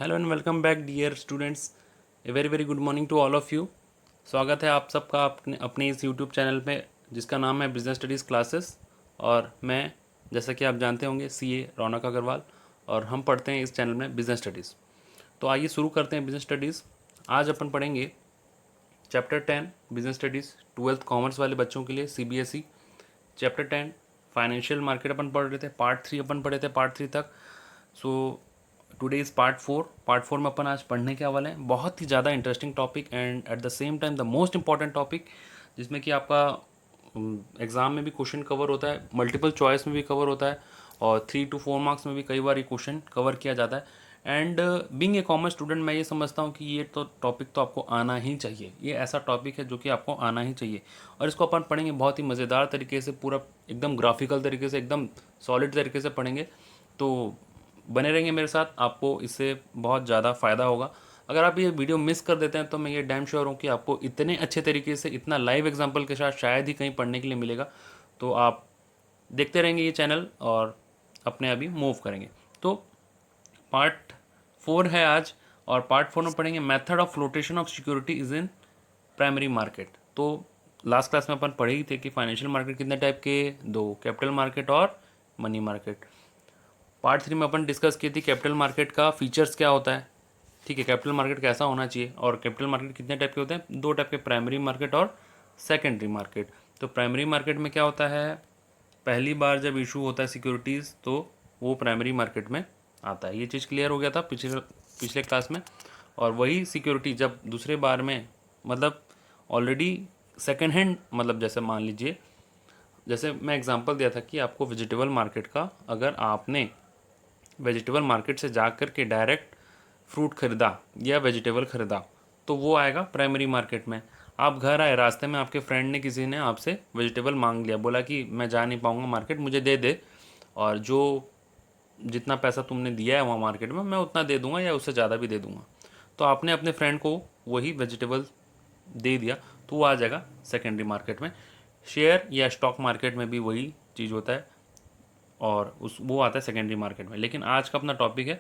Hello and welcome back dear students. A very very good morning to all of you. स्वागत है आप सबका अपने इस यूट्यूब चैनल पे जिसका नाम है बिजनेस स्टडीज़ क्लासेस। और मैं, जैसा कि आप जानते होंगे, सीए रौनक अग्रवाल, और हम पढ़ते हैं इस चैनल में बिजनेस स्टडीज़। तो आइए शुरू करते हैं बिजनेस स्टडीज़। आज अपन पढ़ेंगे chapter 10 business studies 12th commerce वाले बच्चों के लिए सीबीएसई। चैप्टर 10 फाइनेंशियल मार्केट अपन पढ़ रहे थे, पार्ट 3 अपन पढ़े थे, पार्ट 3 तक। सो टुडे इज़ पार्ट 4 में अपन आज पढ़ने के वाले हैं बहुत ही ज़्यादा interesting topic and at the same time the most important topic, जिसमें कि आपका एग्ज़ाम में भी क्वेश्चन कवर होता है, मल्टीपल चॉइस में भी कवर होता है, और 3 to 4 मार्क्स में भी कई बार ये क्वेश्चन कवर किया जाता है। And being a commerce student मैं ये समझता हूँ कि ये तो टॉपिक तो आपको आना ही चाहिए। ये ऐसा टॉपिक है जो कि आपको आना ही चाहिए, और इसको अपन पढ़ेंगे बहुत ही मज़ेदार तरीके से, पूरा एकदम ग्राफिकल तरीके से, एकदम सॉलिड तरीके से पढ़ेंगे। तो बने रहेंगे मेरे साथ, आपको इससे बहुत ज़्यादा फ़ायदा होगा। अगर आप ये वीडियो मिस कर देते हैं तो मैं ये डैम श्योर हूँ कि आपको इतने अच्छे तरीके से, इतना लाइव एग्जांपल के साथ शायद ही कहीं पढ़ने के लिए मिलेगा। तो आप देखते रहेंगे ये चैनल और अपने अभी मूव करेंगे। तो पार्ट 4 है आज, और पार्ट 4 में पढ़ेंगे method of flotation of security is in primary market. तो लास्ट क्लास में अपन पढ़े ही थे कि फाइनेंशियल मार्केट कितने टाइप के, दो, कैपिटल मार्केट और मनी मार्केट। पार्ट 3 में अपन डिस्कस की थी कैपिटल मार्केट का फीचर्स क्या होता है, ठीक है, कैपिटल मार्केट कैसा होना चाहिए, और कैपिटल मार्केट कितने टाइप के होते हैं, दो टाइप के, प्राइमरी मार्केट और सेकेंडरी मार्केट। तो प्राइमरी मार्केट में क्या होता है, पहली बार जब इशू होता है सिक्योरिटीज़ तो वो प्राइमरी मार्केट में आता है। ये चीज़ क्लियर हो गया था पिछले पिछले क्लास में। और वही सिक्योरिटी जब दूसरे बार में, मतलब ऑलरेडी सेकेंड हैंड, मतलब जैसे मान लीजिए, जैसे मैं एग्जांपल दिया था कि आपको वेजिटेबल मार्केट का, अगर आपने वेजिटेबल मार्केट से जा कर के डायरेक्ट फ्रूट खरीदा या वेजिटेबल खरीदा तो वो आएगा प्राइमरी मार्केट में। आप घर आए, रास्ते में आपके फ्रेंड ने, किसी ने आपसे वेजिटेबल मांग लिया, बोला कि मैं जा नहीं पाऊँगा मार्केट, मुझे दे दे, और जो जितना पैसा तुमने दिया है वहाँ मार्केट में मैं उतना दे दूंगा या उससे ज़्यादा भी दे दूंगा। तो आपने अपने फ्रेंड को वही वेजिटेबल दे दिया, तो वो आ जाएगा सेकेंडरी मार्केट में। शेयर या स्टॉक मार्केट में भी वही चीज़ होता है, और उस वो आता है सेकेंडरी मार्केट में। लेकिन आज का अपना टॉपिक है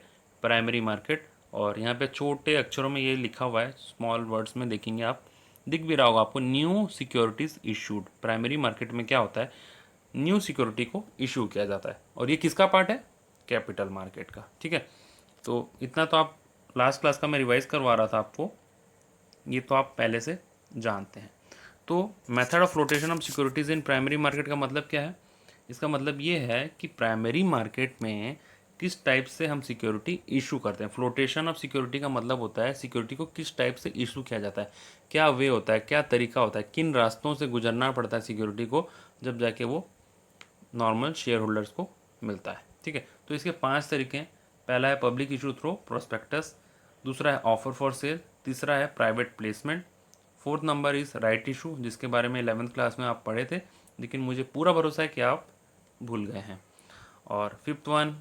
प्राइमरी मार्केट, और यहाँ पे छोटे अक्षरों में ये लिखा हुआ है, स्मॉल वर्ड्स में देखेंगे आप, दिख भी रहा होगा आपको, new securities issued. Primary market में क्या होता है, न्यू सिक्योरिटी को इशू किया जाता है, और ये किसका पार्ट है, कैपिटल मार्केट का, ठीक है। तो इतना तो आप, लास्ट क्लास का मैं रिवाइज करवा रहा था आपको, ये तो आप पहले से जानते हैं। तो method of flotation of securities in primary market का मतलब क्या है, इसका मतलब ये है कि प्राइमरी मार्केट में किस टाइप से हम सिक्योरिटी इशू करते हैं। फ्लोटेशन ऑफ सिक्योरिटी का मतलब होता है सिक्योरिटी को किस टाइप से इशू किया जाता है, क्या वे होता है, क्या तरीका होता है, किन रास्तों से गुजरना पड़ता है सिक्योरिटी को, जब जाके वो नॉर्मल शेयर होल्डर्स को मिलता है, ठीक है। तो इसके 5 तरीके हैं। पहला है पब्लिक इशू थ्रू प्रोस्पेक्टस, दूसरा है ऑफर फॉर सेल, तीसरा है private placement, fourth number is right issue, जिसके बारे में 11th क्लास में आप पढ़े थे, लेकिन मुझे पूरा भरोसा है कि आप भूल गए हैं। और fifth one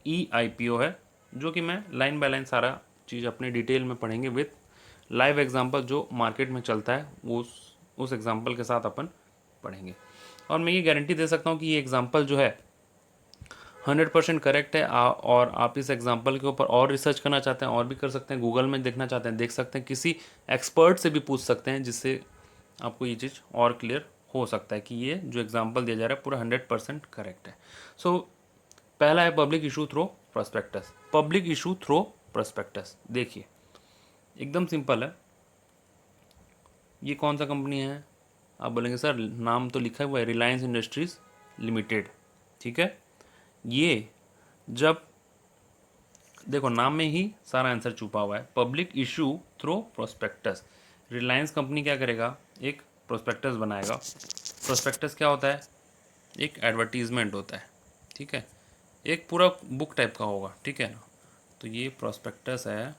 E I P O है, जो कि मैं लाइन बाय लाइन सारा चीज़ अपने डिटेल में पढ़ेंगे विथ लाइव एग्जांपल जो मार्केट में चलता है, उस एग्जांपल के साथ अपन पढ़ेंगे। और मैं ये गारंटी दे सकता हूँ कि ये एग्जांपल जो है 100% करेक्ट है। और आप इस एग्जांपल के ऊपर और रिसर्च करना चाहते हैं और भी कर सकते हैं, गूगल में देखना चाहते हैं देख सकते हैं, किसी एक्सपर्ट से भी पूछ सकते हैं, जिससे आपको ये चीज़ और क्लियर हो सकता है कि ये जो एग्जांपल दिया जा रहा है पूरा 100% करेक्ट है। सो पहला है public issue through prospectus. Public issue through prospectus, देखिए एकदम सिंपल है। ये कौन सा कंपनी है, आप बोलेंगे सर नाम तो लिखा हुआ है रिलायंस इंडस्ट्रीज लिमिटेड, ठीक है। ये जब, देखो नाम में ही सारा आंसर छुपा हुआ है, public issue through prospectus. Reliance company क्या करेगा, एक प्रोस्पेक्टस बनाएगा। प्रोस्पेक्टस क्या होता है, एक एडवर्टीजमेंट होता है, ठीक है, एक पूरा बुक टाइप का होगा, ठीक है ना। तो ये प्रोस्पेक्टस है,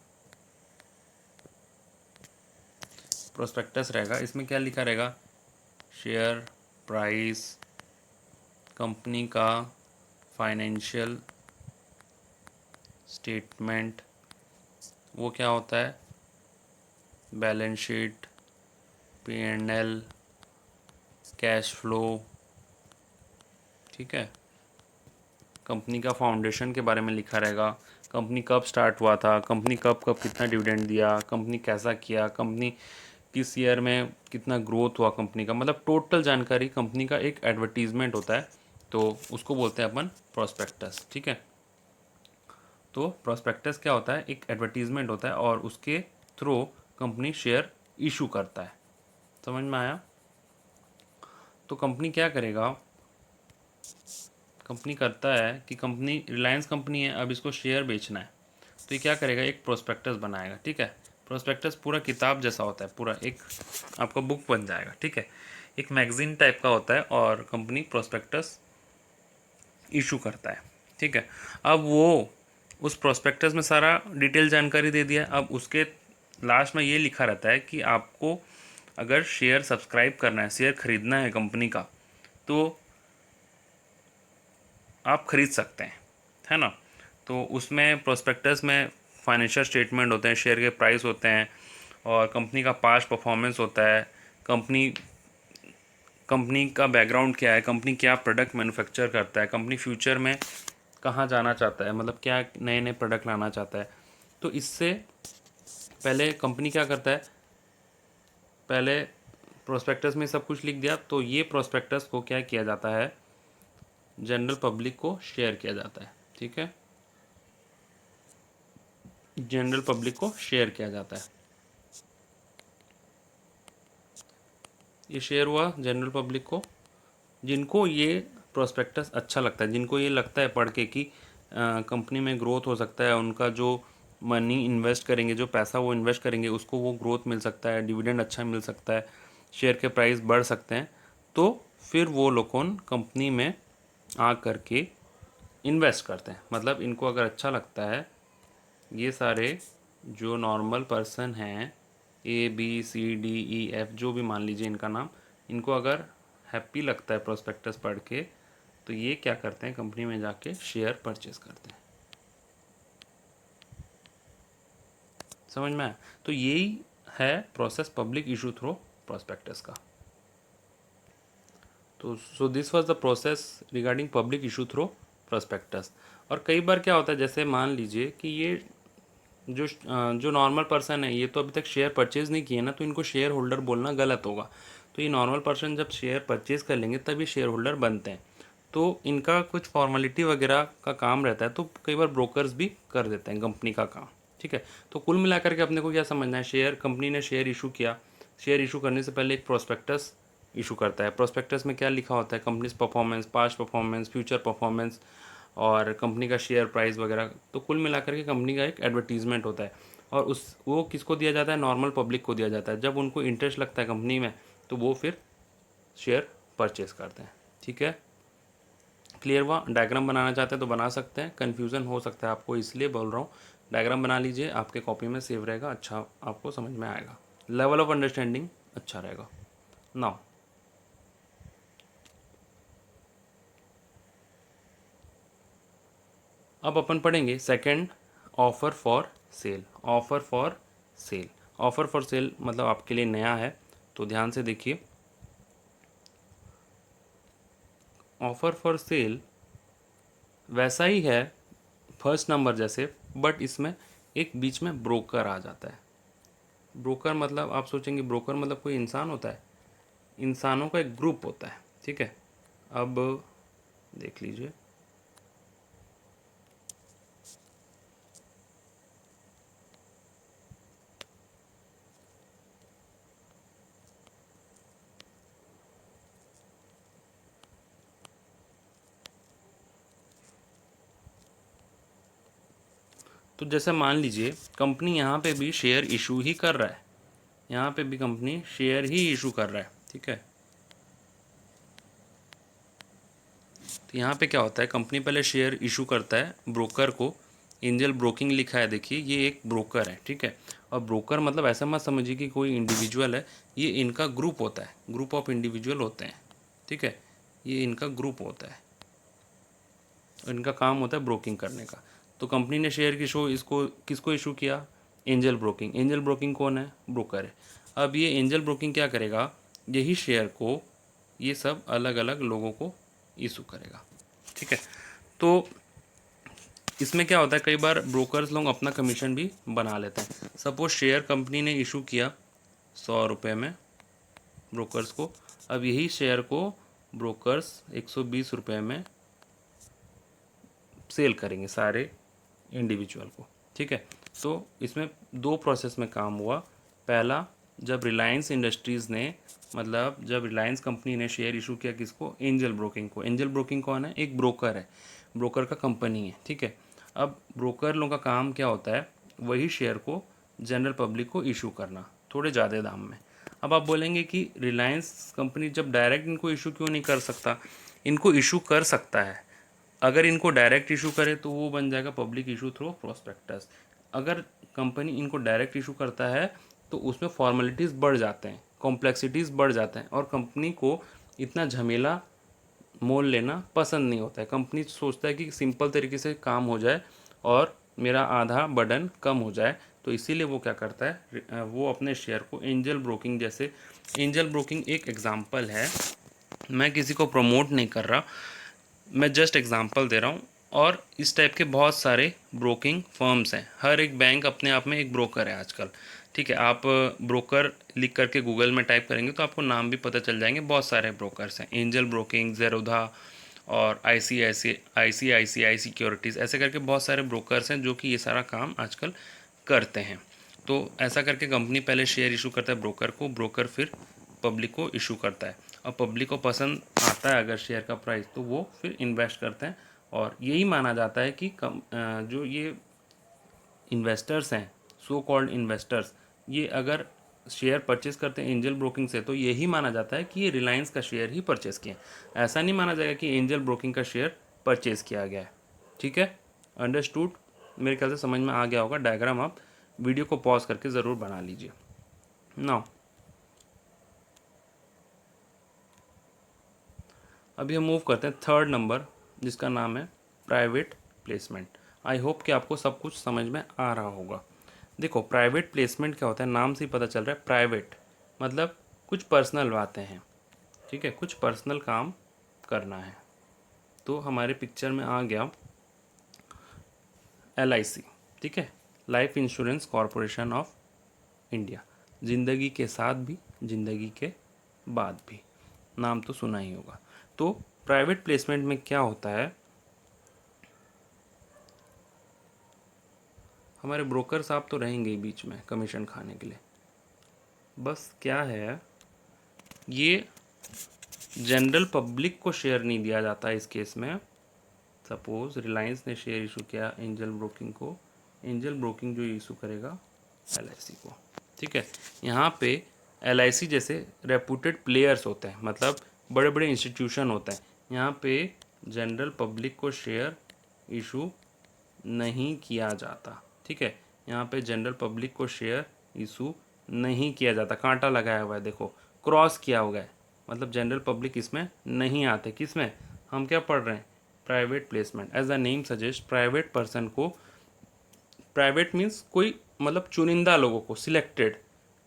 प्रोस्पेक्टस रहेगा, इसमें क्या लिखा रहेगा, शेयर प्राइस, कंपनी का फाइनेंशियल स्टेटमेंट, वो क्या होता है, balance sheet, P&L, cash flow, ठीक है। कंपनी का फाउंडेशन के बारे में लिखा रहेगा, कंपनी कब स्टार्ट हुआ था, कंपनी कब कब कितना डिविडेंड दिया, कंपनी कैसा किया, कंपनी किस ईयर में कितना ग्रोथ हुआ कंपनी का, मतलब टोटल जानकारी कंपनी का एक एडवर्टीजमेंट होता है, तो उसको बोलते हैं अपन प्रोस्पेक्टस। ठीक है, तो प्रोस्पेक्टस क्या होता है, एक एडवर्टीजमेंट होता है और उसके थ्रू कंपनी शेयर इशू करता है। समझ में आया? तो कंपनी क्या करेगा, कंपनी करता है कि कंपनी रिलायंस कंपनी है, अब इसको शेयर बेचना है, तो ये क्या करेगा, एक प्रोस्पेक्टस बनाएगा। ठीक है, प्रोस्पेक्टस पूरा किताब जैसा होता है, पूरा एक आपका बुक बन जाएगा। ठीक है, एक मैगजीन टाइप का होता है और कंपनी प्रोस्पेक्टस इशू करता है। ठीक है, अब वो उस प्रोस्पेक्टस में सारा डिटेल जानकारी दे दिया, अब उसके लास्ट में ये लिखा रहता है कि आपको अगर शेयर सब्सक्राइब करना है, शेयर खरीदना है कंपनी का, तो आप खरीद सकते हैं, है ना। तो उसमें प्रोस्पेक्टस में फाइनेंशियल स्टेटमेंट होते हैं, शेयर के प्राइस होते हैं और कंपनी का पास्ट परफॉर्मेंस होता है, कंपनी कंपनी का बैकग्राउंड क्या है, कंपनी क्या प्रोडक्ट मैन्युफैक्चर करता है, कंपनी फ्यूचर में कहाँ जाना चाहता है, मतलब क्या नए नए प्रोडक्ट लाना चाहता है। तो इससे पहले कंपनी क्या करता है, पहले प्रोस्पेक्टस में सब कुछ लिख दिया, तो ये प्रोस्पेक्टस को क्या किया जाता है, जनरल पब्लिक को शेयर किया जाता है। ठीक है, जनरल पब्लिक को शेयर किया जाता है। ये शेयर हुआ जनरल पब्लिक को, जिनको ये प्रोस्पेक्टस अच्छा लगता है, जिनको ये लगता है पढ़ के कि कंपनी में ग्रोथ हो सकता है, उनका जो मनी इन्वेस्ट करेंगे, जो पैसा वो इन्वेस्ट करेंगे उसको वो ग्रोथ मिल सकता है, डिविडेंड अच्छा मिल सकता है, शेयर के प्राइस बढ़ सकते हैं, तो फिर वो लोग कंपनी में आ करके इन्वेस्ट करते हैं। मतलब इनको अगर अच्छा लगता है, ये सारे जो नॉर्मल पर्सन हैं, ABCDEF जो भी मान लीजिए इनका नाम, इनको अगर हैप्पी लगता है प्रोस्पेक्टस पढ़ के, तो ये क्या करते हैं, कंपनी में जाके शेयर परचेज करते हैं। समझ में आया? तो यही है process public issue through prospectus का। तो सो this was the process regarding public issue through prospectus. और कई बार क्या होता है, जैसे मान लीजिए कि ये जो नॉर्मल पर्सन है, ये तो अभी तक शेयर परचेज नहीं किए ना, तो इनको शेयर होल्डर बोलना गलत होगा। तो ये नॉर्मल पर्सन जब शेयर परचेज कर लेंगे तब ये शेयर होल्डर बनते हैं, तो इनका कुछ फॉर्मेलिटी वगैरह का काम रहता है, तो कई बार ब्रोकर्स भी कर देते हैं कंपनी का काम। ठीक है, तो कुल मिलाकर के अपने को क्या समझना है, शेयर कंपनी ने शेयर इशू किया, शेयर इशू करने से पहले एक प्रोस्पेक्टस इशू करता है। प्रोस्पेक्टस में क्या लिखा होता है, companies performance, past performance, future performance और कंपनी का शेयर प्राइस वगैरह। तो कुल मिलाकर के कंपनी का एक एडवर्टीजमेंट होता है और उस वो किसको दिया जाता है, नॉर्मल पब्लिक को दिया जाता है। जब उनको इंटरेस्ट लगता है कंपनी में, तो वो फिर शेयर परचेज करते हैं। ठीक है, क्लियर हुआ? डायग्राम बनाना चाहते हैं तो बना सकते हैं, कन्फ्यूज़न हो सकता है आपको, इसलिए बोल रहा हूँ डायग्राम बना लीजिए, आपके कॉपी में सेव रहेगा, अच्छा आपको समझ में आएगा, लेवल ऑफ अंडरस्टैंडिंग अच्छा रहेगा। नाउ अब अपन पढ़ेंगे second, offer for sale. Offer for sale, offer for sale मतलब आपके लिए नया है, तो ध्यान से देखिए। ऑफ़र फॉर सेल वैसा ही है फर्स्ट नंबर जैसे, बट इसमें एक बीच में ब्रोकर आ जाता है। ब्रोकर मतलब आप सोचेंगे ब्रोकर मतलब कोई इंसान होता है, इंसानों का एक ग्रुप होता है। ठीक है, अब देख लीजिए, तो जैसे मान लीजिए कंपनी यहाँ पे भी शेयर इशू ही कर रहा है, यहाँ पे भी कंपनी शेयर ही इशू कर रहा है। ठीक है, तो यहाँ पे क्या होता है, कंपनी पहले शेयर इशू करता है ब्रोकर को, एंजल ब्रोकिंग लिखा है, देखिए ये एक ब्रोकर है। ठीक है, और ब्रोकर मतलब ऐसा मत समझिए कि कोई इंडिविजुअल है, ये इनका ग्रुप होता है, ग्रुप ऑफ इंडिविजुअल होते हैं। ठीक है, ये इनका ग्रुप होता है, इनका काम होता है ब्रोकिंग करने का। तो कंपनी ने शेयर की शो इसको किसको इशू किया, एंजल ब्रोकिंग। एंजल ब्रोकिंग कौन है, ब्रोकर है। अब ये एंजल ब्रोकिंग क्या करेगा, यही शेयर को ये सब अलग अलग लोगों को इशू करेगा। ठीक है, तो इसमें क्या होता है, कई बार ब्रोकर्स लोग अपना कमीशन भी बना लेते हैं। सपोज शेयर कंपनी ने इशू किया 100 रुपये में ब्रोकर्स को, अब यही शेयर को ब्रोकर्स 120 रुपये में सेल करेंगे सारे इंडिविजुअल को, ठीक है। तो इसमें दो प्रोसेस में काम हुआ। पहला, जब रिलायंस इंडस्ट्रीज़ ने, मतलब जब रिलायंस कंपनी ने शेयर इशू किया किसको, एंजल ब्रोकिंग को। एंजल ब्रोकिंग कौन है, एक ब्रोकर है, ब्रोकर का कंपनी है, ठीक है। अब ब्रोकर लोगों का काम क्या होता है, वही शेयर को जनरल पब्लिक को इशू करना थोड़े ज़्यादा दाम में। अब आप बोलेंगे कि रिलायंस कंपनी जब डायरेक्ट इनको इशू क्यों नहीं कर सकता, इनको इशू कर सकता है। अगर इनको डायरेक्ट इशू करे तो वो बन जाएगा पब्लिक इशू थ्रू प्रोस्पेक्टस। अगर कंपनी इनको डायरेक्ट इशू करता है तो उसमें फॉर्मेलिटीज़ बढ़ जाते हैं, कॉम्प्लेक्सिटीज़ बढ़ जाते हैं, और कंपनी को इतना झमेला मोल लेना पसंद नहीं होता है। कंपनी सोचता है कि सिंपल तरीके से काम हो जाए और मेरा आधा बर्डन कम हो जाए, तो इसीलिए वो क्या करता है, वो अपने शेयर को एंजल ब्रोकिंग, जैसे एंजल ब्रोकिंग एक एग्जांपल है, मैं किसी को प्रमोट नहीं कर रहा, मैं जस्ट एग्जांपल दे रहा हूँ। और इस टाइप के बहुत सारे ब्रोकिंग फर्म्स हैं, हर एक बैंक अपने आप में एक ब्रोकर है आजकल, ठीक है। आप ब्रोकर लिख करके गूगल में टाइप करेंगे तो आपको नाम भी पता चल जाएंगे, बहुत सारे ब्रोकर्स हैं, एंजल ब्रोकिंग, जेरोधा और ICICI सिक्योरिटीज़, ऐसे करके बहुत सारे ब्रोकर्स हैं जो कि ये सारा काम आजकल करते हैं। तो ऐसा करके कंपनी पहले शेयर इशू करता है ब्रोकर को, ब्रोकर फिर पब्लिक को इशू करता है, और पब्लिक को पसंद आता है अगर शेयर का प्राइस, तो वो फिर इन्वेस्ट करते हैं। और यही माना जाता है कि जो ये इन्वेस्टर्स हैं, सो कॉल्ड इन्वेस्टर्स, ये अगर शेयर परचेस करते हैं एंजल ब्रोकिंग से, तो यही माना जाता है कि ये रिलायंस का शेयर ही परचेस किए। ऐसा नहीं माना जाएगा कि एंजल ब्रोकिंग का शेयर परचेस किया गया है, ठीक है। अंडरस्टूड, मेरे ख्याल से समझ में आ गया होगा। डायग्राम आप वीडियो को पॉज करके ज़रूर बना लीजिए। नाउ अभी हम मूव करते हैं थर्ड नंबर, जिसका नाम है प्राइवेट प्लेसमेंट। आई होप कि आपको सब कुछ समझ में आ रहा होगा। देखो, प्राइवेट प्लेसमेंट क्या होता है, नाम से ही पता चल रहा है, प्राइवेट मतलब कुछ पर्सनल बातें हैं, ठीक है, कुछ पर्सनल काम करना है। तो हमारे पिक्चर में आ गया LIC, ठीक है, life insurance corporation of India, ज़िंदगी के साथ भी ज़िंदगी के बाद भी, नाम तो सुना ही होगा। तो प्राइवेट प्लेसमेंट में क्या होता है, हमारे ब्रोकर साहब तो रहेंगे ही बीच में कमीशन खाने के लिए। बस क्या है, ये जनरल पब्लिक को शेयर नहीं दिया जाता है इस केस में। सपोज रिलायंस ने शेयर इशू किया एंजल ब्रोकिंग को, एंजल ब्रोकिंग जो इशू करेगा LIC को, ठीक है। यहाँ पे LIC जैसे रेपुटेड प्लेयर्स होते हैं, मतलब बड़े बड़े इंस्टीट्यूशन होते हैं, यहाँ पे जनरल पब्लिक को शेयर इशू नहीं किया जाता, ठीक है। यहाँ पे जनरल पब्लिक को शेयर इशू नहीं किया जाता, कांटा लगाया हुआ है, देखो क्रॉस किया हुआ है, मतलब जनरल पब्लिक इसमें नहीं आते। किसमें, हम क्या पढ़ रहे हैं, private placement. As the name suggest, private person को, प्राइवेट मीन्स कोई, मतलब चुनिंदा लोगों को, सिलेक्टेड,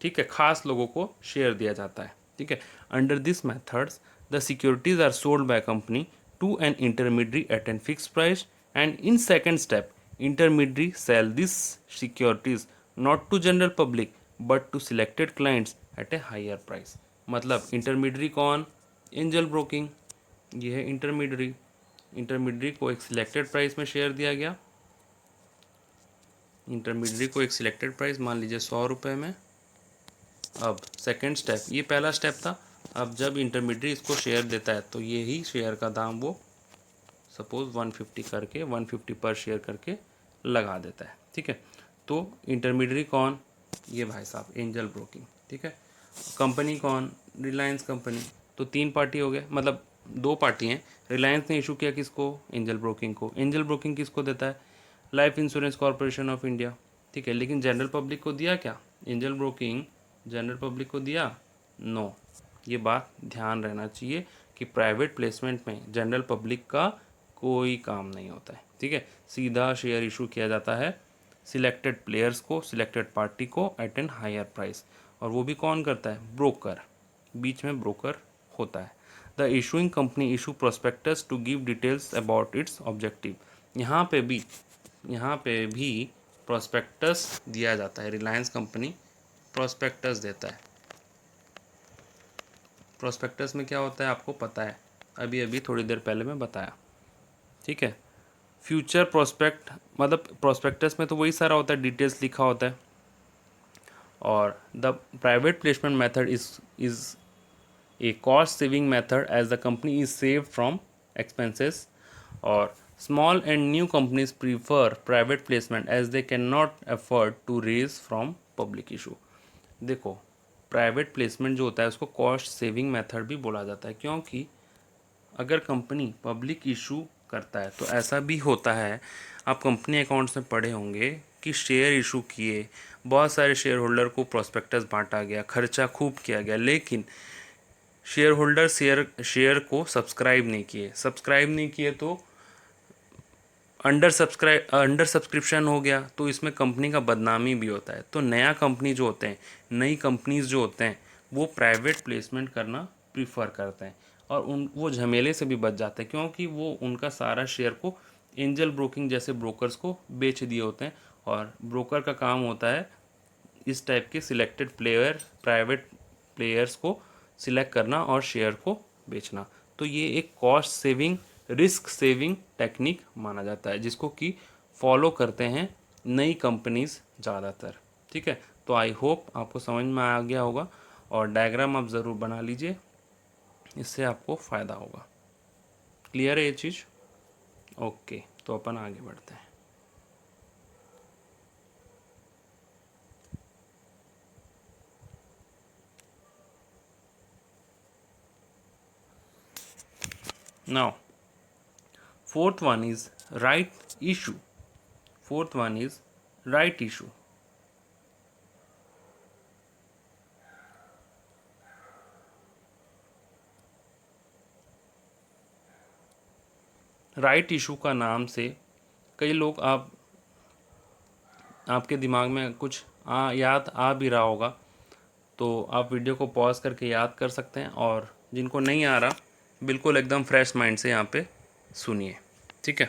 ठीक है, खास लोगों को शेयर दिया जाता है, ठीक है। Under this methods the securities are sold by company to an intermediary at an fix price, and in second step intermediary sell this securities not to general public but to selected clients at a higher price. मतलब intermediary कौन, Angel Broking, ये है intermediary. Intermediary को एक selected price में share दिया गया, intermediary को एक सिलेक्टेड प्राइस मान लीजिए 100 रुपये में। अब सेकंड स्टेप, ये पहला स्टेप था, अब जब इंटरमीडियरी इसको शेयर देता है तो यही शेयर का दाम वो सपोज 150 करके, 150 पर शेयर करके लगा देता है, ठीक है। तो इंटरमीडियरी कौन, ये भाई साहब एंजल ब्रोकिंग, ठीक है। कंपनी कौन, रिलायंस कंपनी। तो तीन पार्टी हो गए, मतलब दो पार्टी हैं। रिलायंस ने इशू किया किसको, एंजल ब्रोकिंग को। एंजल ब्रोकिंग किसको देता है, life insurance corporation of India, ठीक है। लेकिन जनरल पब्लिक को दिया क्या, एंजल ब्रोकिंग जनरल पब्लिक को दिया, नो। ये बात ध्यान रहना चाहिए कि प्राइवेट प्लेसमेंट में जनरल पब्लिक का कोई काम नहीं होता है, ठीक है। सीधा शेयर इशू किया जाता है सिलेक्टेड प्लेयर्स को, सिलेक्टेड पार्टी को एट एन हायर प्राइस, और वो भी कौन करता है, ब्रोकर, बीच में ब्रोकर होता है। The issuing company issue prospectus to give details about its objective. यहाँ पे भी यहाँ पे भी प्रोस्पेक्टस दिया जाता है। रिलायंस कंपनी प्रोस्पेक्टस देता है। प्रोस्पेक्टस में क्या होता है आपको पता है, अभी अभी थोड़ी देर पहले मैं बताया, ठीक है। फ्यूचर प्रोस्पेक्ट मतलब प्रोस्पेक्टस में तो वही सारा होता है, डिटेल्स लिखा होता है। और the private placement method is a cost saving method as the company is saved from expenses, or small and new companies prefer private placement as they cannot afford to raise from public issue। देखो, private placement जो होता है उसको cost saving method भी बोला जाता है, क्योंकि अगर कंपनी पब्लिक इशू करता है तो ऐसा भी होता है, आप कंपनी अकाउंट्स में पढ़े होंगे कि शेयर इशू किए, बहुत सारे शेयर होल्डर को प्रोस्पेक्टस बांटा गया, खर्चा खूब किया गया, लेकिन शेयर होल्डर शेयर को सब्सक्राइब नहीं किए तो अंडर सब्सक्रिप्शन हो गया, तो इसमें कंपनी का बदनामी भी होता है। तो नई कंपनीज जो होते हैं वो प्राइवेट प्लेसमेंट करना प्रीफर करते हैं, और वो झमेले से भी बच जाते हैं, क्योंकि वो उनका सारा शेयर को एंजल ब्रोकिंग जैसे ब्रोकर्स को बेच दिए होते हैं। और ब्रोकर का काम होता है इस टाइप के सिलेक्टेड प्राइवेट प्लेयर्स को सिलेक्ट करना और शेयर को बेचना। तो ये एक cost saving, risk saving technique माना जाता है, जिसको कि फॉलो करते हैं नई कंपनीज ज़्यादातर। ठीक है, तो आई होप आपको समझ में आ गया होगा, और डायग्राम आप ज़रूर बना लीजिए, इससे आपको फ़ायदा होगा। क्लियर है ये चीज़? ओके, तो अपन आगे बढ़ते हैं। Now, fourth one is right issue. Fourth one is right issue. Right issue का नाम से कई लोग आपके दिमाग में कुछ याद आ भी रहा होगा, तो आप वीडियो को पॉज करके याद कर सकते हैं, और जिनको नहीं आ रहा बिल्कुल एकदम फ्रेश माइंड से यहाँ पे सुनिए। ठीक है,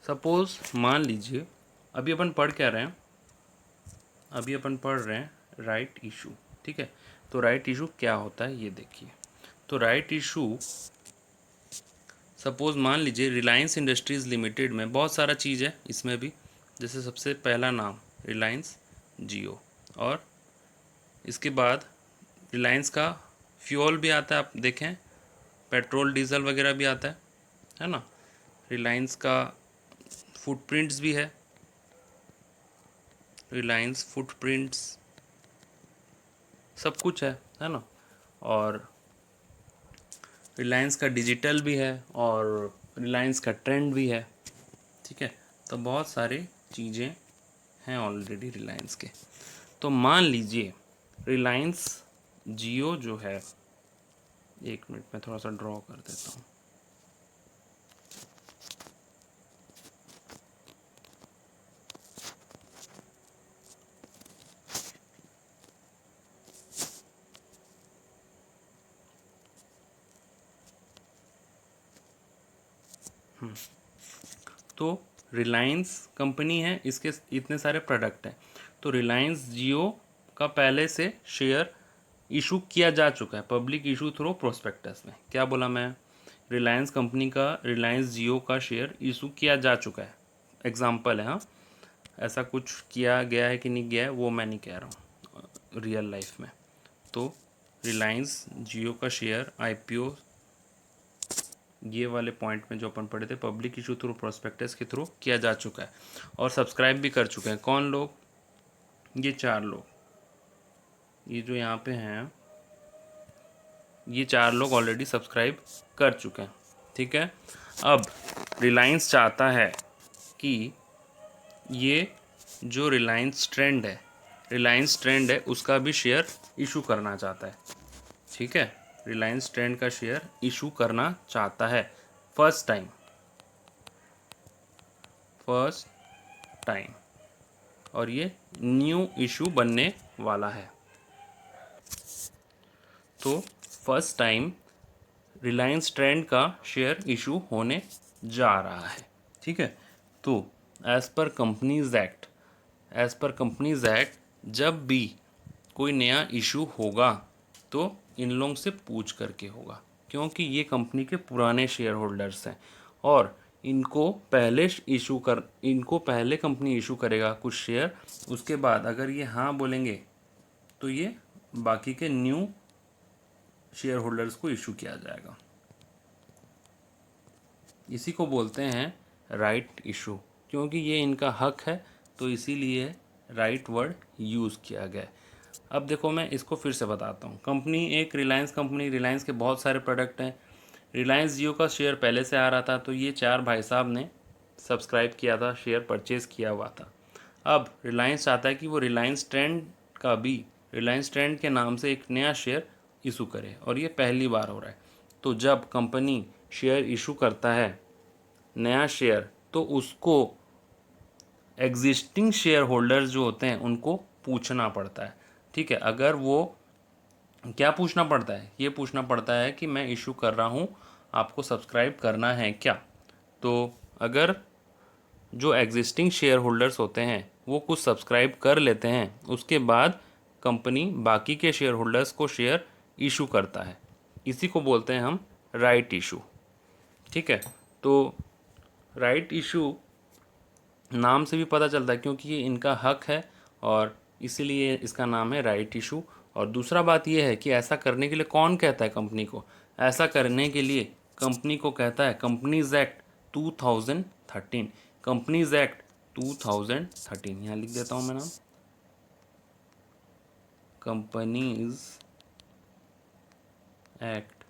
सपोज मान लीजिए अभी अपन पढ़ क्या रहे हैं, अभी अपन पढ़ रहे हैं राइट इशू। ठीक है, तो राइट इशू क्या होता है ये देखिए। तो राइट इशू, सपोज मान लीजिए रिलायंस इंडस्ट्रीज़ लिमिटेड में बहुत सारा चीज़ है इसमें भी, जैसे सबसे पहला नाम रिलायंस जियो, और इसके बाद रिलायंस का फ्यूल भी आता है, आप देखें पेट्रोल डीजल वगैरह भी आता है ना। रिलायंस का फुटप्रिंट्स भी है, रिलायंस फुटप्रिंट्स सब कुछ है ना। और रिलायंस का डिजिटल भी है, और रिलायंस का ट्रेंड भी है। ठीक है, तो बहुत सारी चीज़ें हैं ऑलरेडी रिलायंस के। तो मान लीजिए रिलायंस जियो जो है, एक मिनट में थोड़ा सा ड्रॉ कर देता हूँ। तो रिलायंस कंपनी है, इसके इतने सारे प्रोडक्ट हैं। तो रिलायंस जियो का पहले से शेयर इशू किया जा चुका है, पब्लिक इशू थ्रू प्रोस्पेक्टस में। क्या बोला मैं? रिलायंस कंपनी का रिलायंस जियो का शेयर इशू किया जा चुका है, एग्जाम्पल है। हाँ, ऐसा कुछ किया गया है कि नहीं गया है वो मैं नहीं कह रहा हूँ रियल लाइफ में। तो रिलायंस जियो का शेयर आईपीओ, ये वाले पॉइंट में जो अपन पढ़े थे, पब्लिक इशू थ्रू प्रोस्पेक्टस के थ्रू किया जा चुका है, और सब्सक्राइब भी कर चुके हैं। कौन लोग? ये 4 लोग, ये जो यहाँ पे हैं, ये 4 लोग ऑलरेडी सब्सक्राइब कर चुके हैं। ठीक है, अब रिलायंस चाहता है कि ये जो रिलायंस ट्रेंड है उसका भी शेयर इशू करना चाहता है। ठीक है, रिलायंस ट्रेंड का शेयर इशू करना चाहता है फर्स्ट टाइम, और ये न्यू इशू बनने वाला है। तो फर्स्ट टाइम रिलायंस ट्रेंड का शेयर इशू होने जा रहा है। ठीक है, तो एज़ पर कंपनीज एक्ट जब भी कोई नया इशू होगा तो इन लोगों से पूछ करके होगा, क्योंकि ये कंपनी के पुराने शेयर होल्डर्स हैं और इनको पहले कंपनी इशू करेगा कुछ शेयर, उसके बाद अगर ये हाँ बोलेंगे तो ये बाकी के न्यू शेयर होल्डर्स को इशू किया जाएगा। इसी को बोलते हैं राइट इशू, क्योंकि ये इनका हक है तो इसीलिए राइट वर्ड यूज़ किया गया है। अब देखो मैं इसको फिर से बताता हूँ। रिलायंस के बहुत सारे प्रोडक्ट हैं। रिलायंस जियो का शेयर पहले से आ रहा था, तो ये 4 भाई साहब ने सब्सक्राइब किया था, शेयर परचेज़ किया हुआ था। अब रिलायंस चाहता है कि वो रिलायंस ट्रेंड के नाम से एक नया शेयर इशू करे, और ये पहली बार हो रहा है। तो जब कंपनी शेयर इशू करता है नया शेयर, तो उसको एग्जिस्टिंग शेयर होल्डर्स जो होते हैं उनको पूछना पड़ता है। ठीक है, अगर वो क्या पूछना पड़ता है, ये पूछना पड़ता है कि मैं इशू कर रहा हूँ, आपको सब्सक्राइब करना है क्या। तो अगर जो एग्जिस्टिंग शेयर होल्डर्स होते हैं वो कुछ सब्सक्राइब कर लेते हैं, उसके बाद कंपनी बाकी के शेयर होल्डर्स को शेयर इशू करता है। इसी को बोलते हैं हम राइट इशू। ठीक है, तो राइट इशू नाम से भी पता चलता है, क्योंकि ये इनका हक है और इसीलिए इसका नाम है राइट इशू। और दूसरा बात यह है कि ऐसा करने के लिए कौन कहता है कंपनी को, ऐसा करने के लिए कंपनी को कहता है कंपनीज एक्ट 2013। कंपनीज एक्ट 2013 यहाँ लिख देता हूँ मैं नाम, कंपनीज एक्ट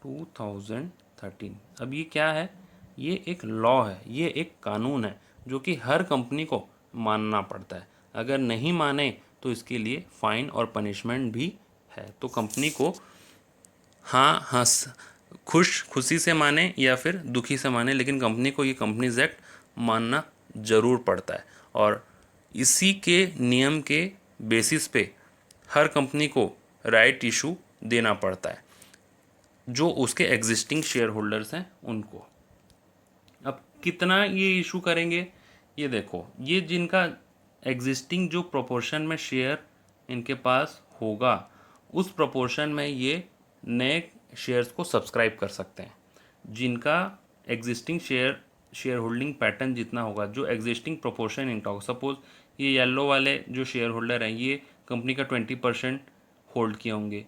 2013। अब ये क्या है, ये एक लॉ है, ये एक कानून है जो कि हर कंपनी को मानना पड़ता है। अगर नहीं माने तो इसके लिए फाइन और पनिशमेंट भी है। तो कंपनी को हाँ खुशी से माने या फिर दुखी से माने, लेकिन कंपनी को ये कंपनीज एक्ट मानना ज़रूर पड़ता है। और इसी के नियम के बेसिस पे हर कंपनी को राइट इशू देना पड़ता है जो उसके एग्जिस्टिंग शेयर होल्डर्स हैं उनको। अब कितना ये इशू करेंगे, ये देखो, ये जिनका एग्जिस्टिंग जो प्रोपोर्शन में शेयर इनके पास होगा उस प्रोपोर्शन में ये नए शेयर्स को सब्सक्राइब कर सकते हैं। जिनका एग्जिस्टिंग शेयर होल्डिंग पैटर्न जितना होगा, जो एग्जिस्टिंग प्रोपोर्शन इनका होगा, सपोज ये येलो वाले जो शेयर होल्डर हैं ये कंपनी का 20% होल्ड किए होंगे,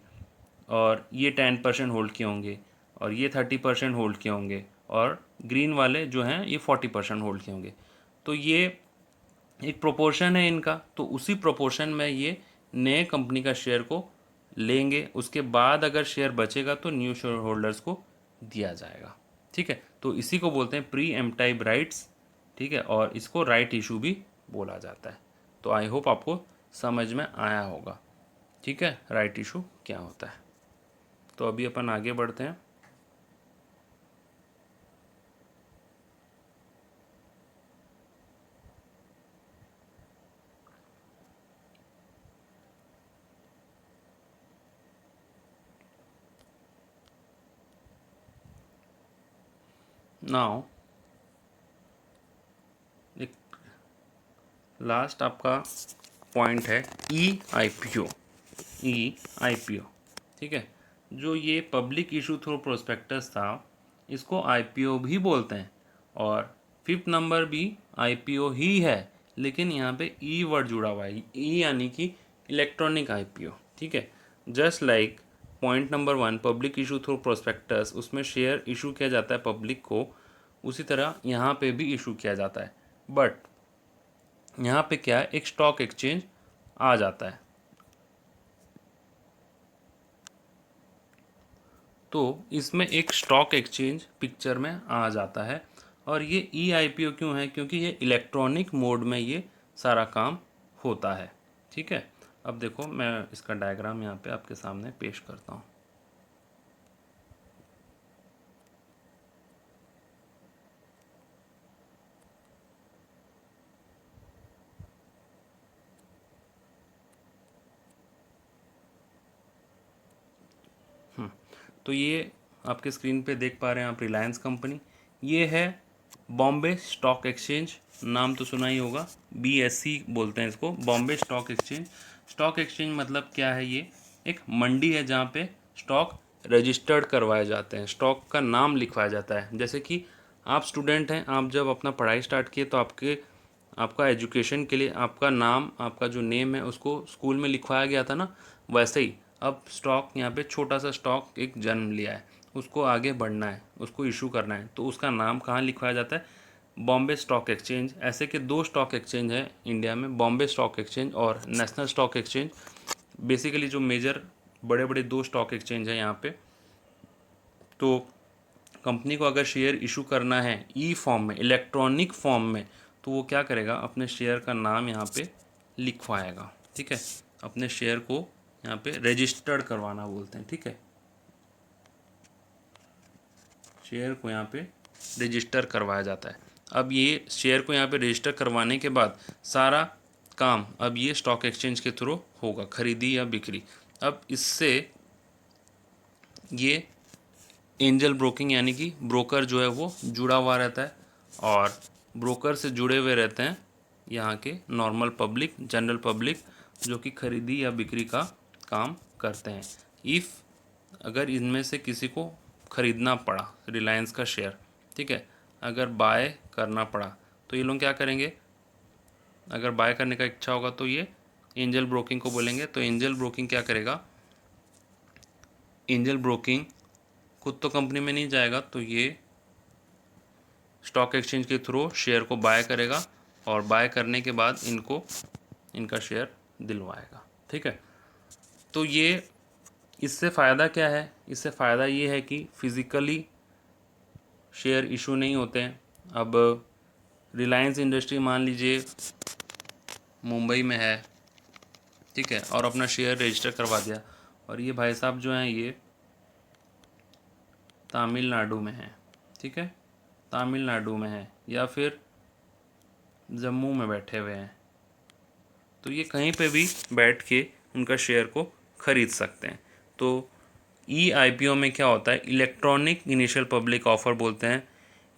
और ये 10% होल्ड किए होंगे, और ये 30% होल्ड किए होंगे, और ग्रीन वाले जो हैं ये 40% होल्ड किए होंगे। तो ये एक प्रोपोर्शन है इनका, तो उसी प्रोपोर्शन में ये नए कंपनी का शेयर को लेंगे। उसके बाद अगर शेयर बचेगा तो न्यू शेयर होल्डर्स को दिया जाएगा। ठीक है, तो इसी को बोलते हैं प्री एम्प्टाइव राइट्स। ठीक है, और इसको राइट इशू भी बोला जाता है। तो आई होप आपको समझ में आया होगा। ठीक है, राइट इशू क्या होता है। तो अभी अपन आगे बढ़ते हैं। नाउ एक लास्ट आपका पॉइंट है ई आई पी ओ। ठीक है, जो ये पब्लिक इशू थ्रू प्रोस्पेक्टस था इसको आईपीओ भी बोलते हैं, और फिफ्थ नंबर भी आईपीओ ही है, लेकिन यहाँ पे ई वर्ड जुड़ा हुआ है, ई यानी कि इलेक्ट्रॉनिक आईपीओ। ठीक है, just like point number 1 public issue through prospectus, उसमें शेयर इशू किया जाता है पब्लिक को, उसी तरह यहाँ पे भी इशू किया जाता है। बट यहाँ पे क्या है, एक स्टॉक एक्सचेंज आ जाता है। तो इसमें एक स्टॉक एक्सचेंज पिक्चर में आ जाता है, और ये ई आई पी ओ क्यों है, क्योंकि ये इलेक्ट्रॉनिक मोड में ये सारा काम होता है। ठीक है, अब देखो मैं इसका डायग्राम यहाँ पे आपके सामने पेश करता हूँ। तो ये आपके स्क्रीन पे देख पा रहे हैं आप रिलायंस कंपनी, ये है बॉम्बे स्टॉक एक्सचेंज, नाम तो सुना ही होगा, BSE बोलते हैं इसको, Bombay stock exchange. Stock exchange मतलब क्या है, ये एक मंडी है जहाँ पे स्टॉक रजिस्टर्ड करवाए जाते हैं, स्टॉक का नाम लिखवाया जाता है। जैसे कि आप स्टूडेंट हैं, आप जब अपना पढ़ाई स्टार्ट किए तो आपका एजुकेशन के लिए आपका नाम, आपका जो नेम है उसको स्कूल में लिखवाया गया था ना, वैसे ही अब स्टॉक यहाँ पे छोटा सा स्टॉक एक जन्म लिया है, उसको आगे बढ़ना है, उसको इशू करना है, तो उसका नाम कहाँ लिखवाया जाता है, बॉम्बे स्टॉक एक्सचेंज। ऐसे के दो स्टॉक एक्सचेंज हैं इंडिया में, बॉम्बे स्टॉक एक्सचेंज और नेशनल स्टॉक एक्सचेंज। बेसिकली जो मेजर बड़े बड़े दो स्टॉक एक्सचेंज हैं यहाँ पे। तो कंपनी को अगर शेयर इशू करना है ई फॉर्म में, इलेक्ट्रॉनिक फॉर्म में, तो वो क्या करेगा, अपने शेयर का नाम यहाँ पे लिखवाएगा। ठीक है, अपने शेयर को यहाँ पे रजिस्टर्ड करवाना बोलते हैं। ठीक है, शेयर को यहाँ पे रजिस्टर करवाया जाता है। अब ये शेयर को यहाँ पे रजिस्टर करवाने के बाद सारा काम अब ये स्टॉक एक्सचेंज के थ्रू होगा, खरीदी या बिक्री। अब इससे ये एंजल ब्रोकिंग यानी कि ब्रोकर जो है वो जुड़ा हुआ रहता है, और ब्रोकर से जुड़े हुए रहते हैं यहाँ के नॉर्मल पब्लिक, जनरल पब्लिक, जो कि खरीदी या बिक्री का काम करते हैं। इफ़ अगर इनमें से किसी को ख़रीदना पड़ा रिलायंस का शेयर, ठीक है, अगर बाय करना पड़ा तो ये लोग क्या करेंगे, अगर बाय करने का इच्छा होगा तो ये एंजल ब्रोकिंग को बोलेंगे। तो एंजल ब्रोकिंग क्या करेगा, एंजल ब्रोकिंग खुद तो कंपनी में नहीं जाएगा, तो ये स्टॉक एक्सचेंज के थ्रू शेयर को बाय करेगा, और बाय करने के बाद इनका शेयर दिलवाएगा। ठीक है, तो ये इससे फ़ायदा क्या है, इससे फ़ायदा ये है कि फिज़िकली शेयर इशू नहीं होते हैं। अब रिलायंस इंडस्ट्री मान लीजिए मुंबई में है, ठीक है, और अपना शेयर रजिस्टर करवा दिया, और ये भाई साहब जो हैं ये तमिलनाडु में हैं, ठीक है, तमिलनाडु में है या फिर जम्मू में बैठे हुए हैं, तो ये कहीं पे भी बैठ के उनका शेयर को ख़रीद सकते हैं। तो IPO में क्या होता है, इलेक्ट्रॉनिक इनिशियल पब्लिक ऑफर बोलते हैं।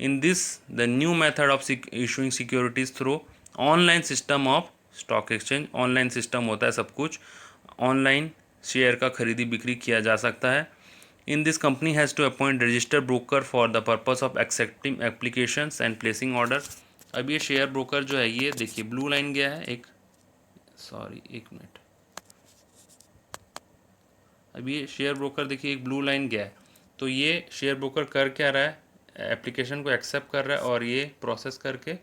In this the new method of issuing securities through online system of stock exchange, online system होता है सब कुछ, ऑनलाइन शेयर का खरीदी बिक्री किया जा सकता है। In this company has to appoint registered broker for the purpose of accepting applications and placing order. अब ये शेयर ब्रोकर जो है, ये देखिए ब्लू लाइन गया है, एक मिनट, अब ये शेयर ब्रोकर देखिए एक ब्लू लाइन गया है, तो ये शेयर ब्रोकर कर क्या रहा है, एप्लीकेशन को एक्सेप्ट कर रहा है और ये प्रोसेस करके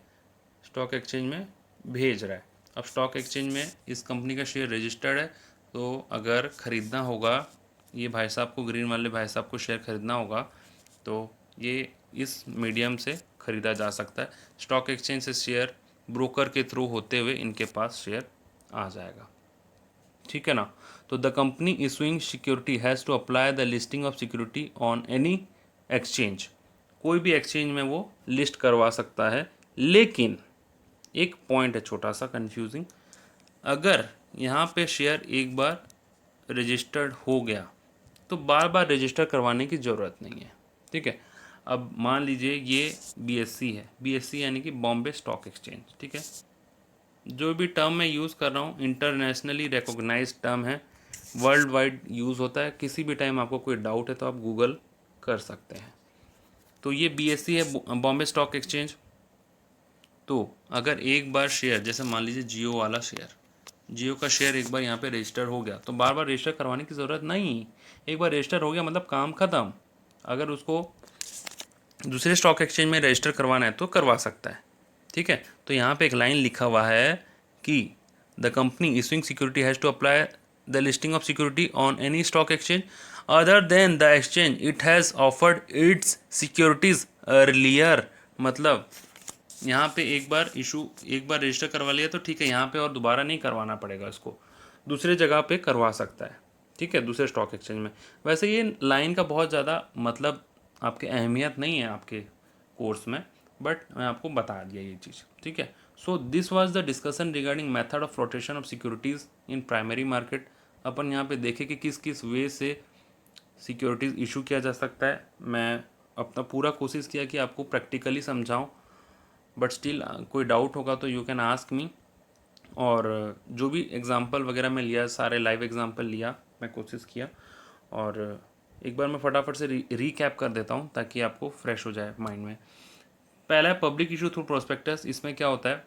स्टॉक एक्सचेंज में भेज रहा है। अब स्टॉक एक्सचेंज में इस कंपनी का शेयर रजिस्टर्ड है, तो अगर ख़रीदना होगा, ये भाई साहब को, ग्रीन वाले भाई साहब को शेयर ख़रीदना होगा, तो ये इस मीडियम से ख़रीदा जा सकता है। स्टॉक एक्सचेंज से शेयर ब्रोकर के थ्रू होते हुए इनके पास शेयर आ जाएगा। ठीक है ना, तो the company issuing security has to apply the listing of security on any exchange, कोई भी एक्सचेंज में वो लिस्ट करवा सकता है। लेकिन एक पॉइंट है छोटा सा कंफ्यूजिंग, अगर यहाँ पे शेयर एक बार रजिस्टर्ड हो गया तो बार बार रजिस्टर करवाने की ज़रूरत नहीं है। ठीक है, अब मान लीजिए ये BSE है, BSE यानी कि बॉम्बे स्टॉक एक्सचेंज, ठीक है, जो भी टर्म मैं यूज़ कर रहा हूँ इंटरनेशनली रिकॉग्नाइज्ड टर्म है, वर्ल्ड वाइड यूज़ होता है। किसी भी टाइम आपको कोई डाउट है तो आप गूगल कर सकते हैं। तो ये BSE है, बॉम्बे स्टॉक एक्सचेंज। तो अगर एक बार शेयर, जैसे मान लीजिए जियो वाला शेयर, जियो का शेयर एक बार यहाँ पे रजिस्टर हो गया तो बार बार रजिस्टर करवाने की ज़रूरत नहीं, एक बार रजिस्टर हो गया मतलब काम ख़त्म। अगर उसको दूसरे स्टॉक एक्सचेंज में रजिस्टर करवाना है तो करवा सकता है। ठीक है, तो यहाँ पे एक लाइन लिखा हुआ है कि the company issuing security has to apply the listing of security on any stock exchange other than the exchange it has offered its securities earlier. मतलब यहाँ पे एक बार रजिस्टर करवा लिया तो ठीक है, यहाँ पे और दोबारा नहीं करवाना पड़ेगा, इसको दूसरे जगह पे करवा सकता है। ठीक है, दूसरे स्टॉक एक्सचेंज में। वैसे ये लाइन का बहुत ज़्यादा मतलब आपके अहमियत नहीं है आपके कोर्स में, बट मैं आपको बता दिया ये चीज़। ठीक है, so this was the discussion regarding method of flotation of securities in primary market. अपन यहाँ पे देखें कि किस किस वे से सिक्योरिटीज़ इशू किया जा सकता है। मैं अपना पूरा कोशिश किया कि आपको प्रैक्टिकली समझाऊं, बट स्टिल कोई डाउट होगा तो यू कैन आस्क मी। और जो भी एग्जांपल वगैरह मैं लिया, सारे लाइव एग्जांपल लिया, मैं कोशिश किया। और एक बार मैं फटाफट से रीकैप कर देता हूँ ताकि आपको फ्रेश हो जाए माइंड में। पहला है पब्लिक इशू थ्रू प्रोस्पेक्टस। इसमें क्या होता है,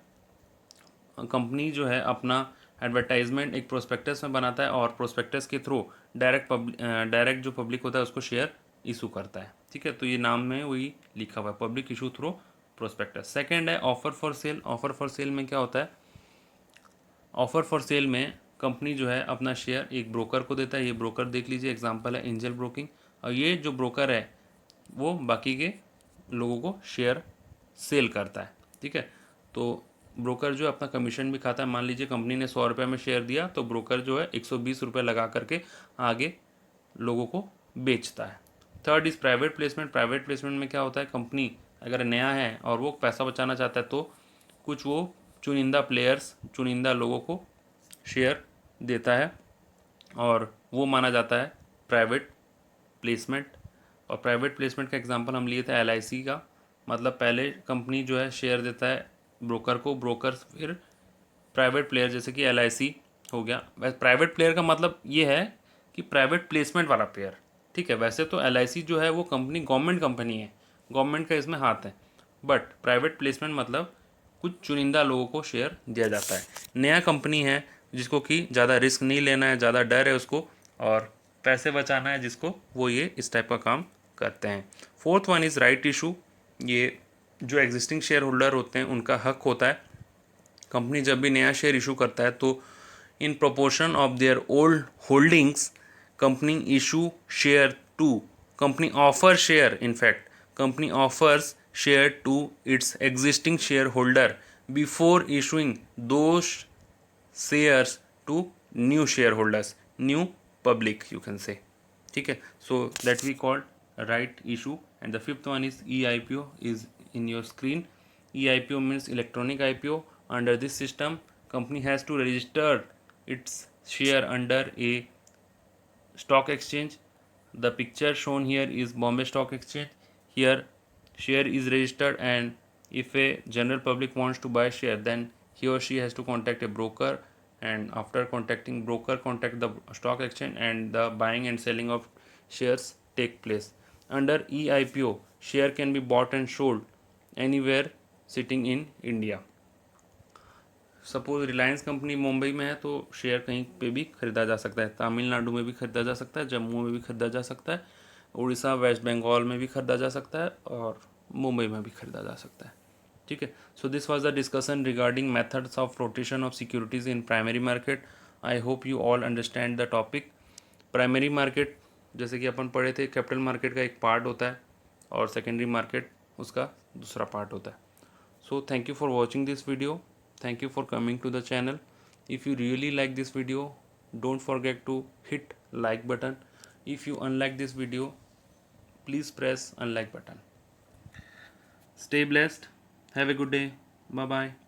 कंपनी जो है अपना एडवर्टाइजमेंट एक प्रोस्पेक्टस में बनाता है और प्रोस्पेक्टस के थ्रू डायरेक्ट जो पब्लिक होता है उसको शेयर इशू करता है। ठीक है, तो ये नाम में वही लिखा हुआ है, public issue through prospectus. Second है offer for sale. Offer for sale में क्या होता है, ऑफर फॉर सेल में कंपनी जो है अपना शेयर एक ब्रोकर को देता है। ये ब्रोकर देख लीजिए, एग्जांपल है एंजल ब्रोकिंग। और ये जो ब्रोकर है वो बाकी के लोगों को शेयर सेल करता है। ठीक है, तो ब्रोकर जो है अपना कमीशन भी खाता है। मान लीजिए कंपनी ने 100 रुपये में शेयर दिया तो ब्रोकर जो है 120 रुपये लगा करके आगे लोगों को बेचता है। Third is private placement. Private placement में क्या होता है, कंपनी अगर नया है और वो पैसा बचाना चाहता है तो कुछ वो चुनिंदा प्लेयर्स, चुनिंदा लोगों को शेयर देता है और वो माना जाता है प्राइवेट प्लेसमेंट। और प्राइवेट प्लेसमेंट का एग्जांपल हम लिए थे LIC का। मतलब पहले कंपनी जो है शेयर देता है ब्रोकर को, ब्रोकर फिर प्राइवेट प्लेयर, जैसे कि LIC हो गया। वैसे प्राइवेट प्लेयर का मतलब ये है कि प्राइवेट प्लेसमेंट वाला प्लेयर। ठीक है, वैसे तो LIC जो है वो कंपनी गवर्नमेंट कंपनी है, गवर्नमेंट का इसमें हाथ है, बट प्राइवेट प्लेसमेंट मतलब कुछ चुनिंदा लोगों को शेयर दिया जाता है। नया कंपनी है जिसको कि ज़्यादा रिस्क नहीं लेना है, ज़्यादा डर है उसको और पैसे बचाना है जिसको, वो ये इस टाइप का काम करते हैं। Fourth one is right issue. ये जो एग्जिस्टिंग शेयर होल्डर होते हैं उनका हक होता है। कंपनी जब भी नया शेयर इशू करता है तो in proportion of their old holdings company issue share to, company offer share, in fact company offers share to its existing shareholder before issuing those shares to new shareholders, new public you can say. ठीक है, so that we called right issue. And the fifth one is EIPO is in your screen. EIPO means electronic IPO. Under this system, company has to register its share under a stock exchange. The picture shown here is Bombay Stock Exchange. Here share is registered, and if a general public wants to buy share, then he or she has to contact a broker, and after contacting broker, contact the stock exchange, and the buying and selling of shares take place. Under EIPO, share can be bought and sold anywhere sitting in India. Suppose Reliance company Mumbai में है तो share कहीं पे भी खरीदा जा सकता है, तमिलनाडु में भी खरीदा जा सकता है, जम्मू में भी खरीदा जा सकता है, उड़ीसा वेस्ट बंगाल में भी खरीदा जा सकता है और मुंबई में भी खरीदा जा सकता है। ठीक है, so this was the discussion regarding methods of rotation of securities in primary market. I hope you all understand the topic. Primary market जैसे कि अपन पढ़े थे, कैपिटल मार्केट का एक पार्ट होता है और सेकेंडरी मार्केट उसका दूसरा पार्ट होता है। So thank you for watching this video. Thank you for coming to the channel. If you really like this video, don't forget to hit like button. If you unlike this video, please press unlike button. Stay blessed. Have a good day. Bye bye.